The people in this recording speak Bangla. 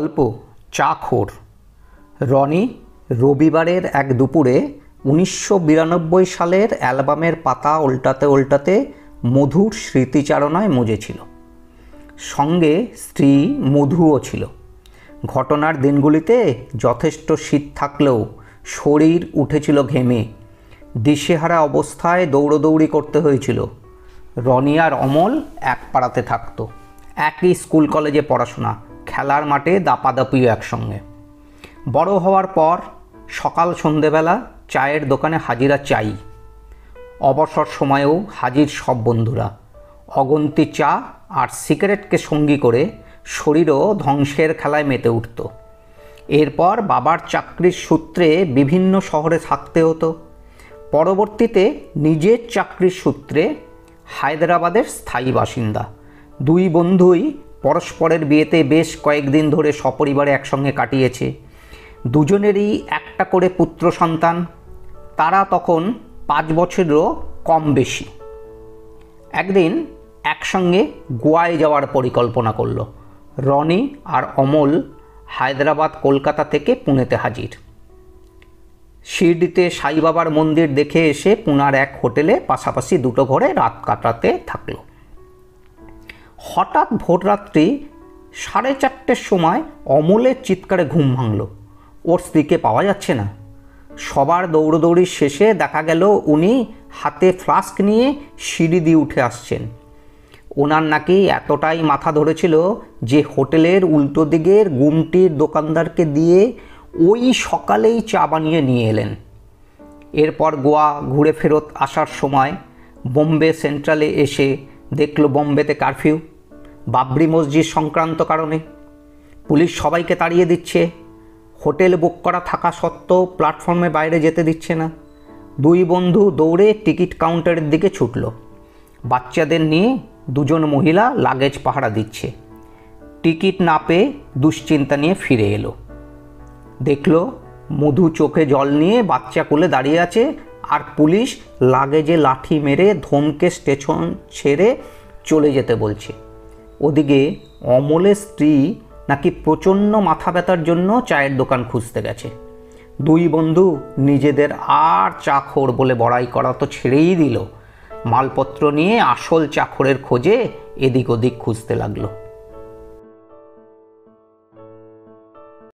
গল্প চাখোর। রনি রবিবারের এক দুপুরে 1992 সালের অ্যালবামের পাতা উল্টাতে উল্টাতে মধুর স্মৃতিচারণায় মজেছিল। সঙ্গে স্ত্রী মধুও ছিল। ঘটনার দিনগুলিতে যথেষ্ট শীত থাকলেও শরীর উঠেছিল ঘেমে। দিশেহারা অবস্থায় দৌড়দৌড়ি করতে হয়েছিল। রনি আর অমল এক পাড়াতে থাকতো, একই স্কুল কলেজে পড়াশোনা, খেলার মাঠে দাপাদাপিও একসঙ্গে। বড় হওয়ার পর সকাল সন্ধেবেলা চায়ের দোকানে হাজিরা চাই। অবসর সময়েও হাজির সব বন্ধুরা। অগন্তি চা আর সিগারেটকে সঙ্গী করে শরীরও ধ্বংসের খেলায় মেতে উঠত। এরপর বাবার চাকরির সূত্রে বিভিন্ন শহরে থাকতে হতো। পরবর্তীতে নিজের চাকরির সূত্রে হায়দ্রাবাদের স্থায়ী বাসিন্দা। দুই বন্ধুই পরস্পরের বিয়েতে বেশ কয়েকদিন ধরে সপরিবারে একসঙ্গে কাটিয়েছে। দুজনেরই একটা করে পুত্র সন্তান। তারা তখন 5 বছরেরও কম বেশি। একদিন একসঙ্গে গোয়ায় যাওয়ার পরিকল্পনা করল। রনি আর অমল হায়দ্রাবাদ কলকাতা থেকে পুনেতে হাজির। শিরডিতে সাইবাবার মন্দির দেখে এসে পুনার এক হোটেলে পাশাপাশি দুটো ঘরে রাত কাটাতে থাকলো। হঠাৎ ভোররাত্রি 4:30 সময় অমলের চিৎকারে ঘুম ভাঙল। ওর স্ত্রীকে পাওয়া যাচ্ছে না। সবার দৌড়দৌড়ির শেষে দেখা গেল উনি হাতে ফ্লাস্ক নিয়ে সিঁড়ি দিয়ে উঠে আসছেন। ওনার নাকি এতটাই মাথা ধরেছিল যে হোটেলের উল্টো দিকের গুমটির দোকানদারকে দিয়ে ওই সকালেই চা বানিয়ে নিয়ে এলেন। এরপর গোয়া ঘুরে ফেরত আসার সময় বোম্বে সেন্ট্রালে এসে দেখল বোম্বেতে কারফিউ, বাবরি মসজিদ সংক্রান্ত কারণে। পুলিশ সবাইকে তাড়িয়ে দিচ্ছে। হোটেল বুক করা থাকা সত্ত্বেও প্ল্যাটফর্মে বাইরে যেতে দিচ্ছে না। দুই বন্ধু দৌড়ে টিকিট কাউন্টারের দিকে ছুটল। বাচ্চাদের নিয়ে দুজন মহিলা লাগেজ পাহারা দিচ্ছে। টিকিট না পেয়ে দুশ্চিন্তা নিয়ে ফিরে এলো। দেখল মধু চোখে জল নিয়ে বাচ্চা কোলে দাঁড়িয়ে আছে, আর পুলিশ লাগেজে লাঠি মেরে ধমকে স্টেশন ছেড়ে চলে যেতে বলছে। ওদিকে অমলের স্ত্রী নাকি প্রচণ্ড মাথা ব্যথার জন্য চায়ের দোকান খুঁজতে গেছে। দুই বন্ধু নিজেদের আর চাখোর বলে বড়াই করা তো ছেড়েই দিল। মালপত্র নিয়ে আসল চাখরের খোঁজে এদিক ওদিক খুঁজতে লাগলো।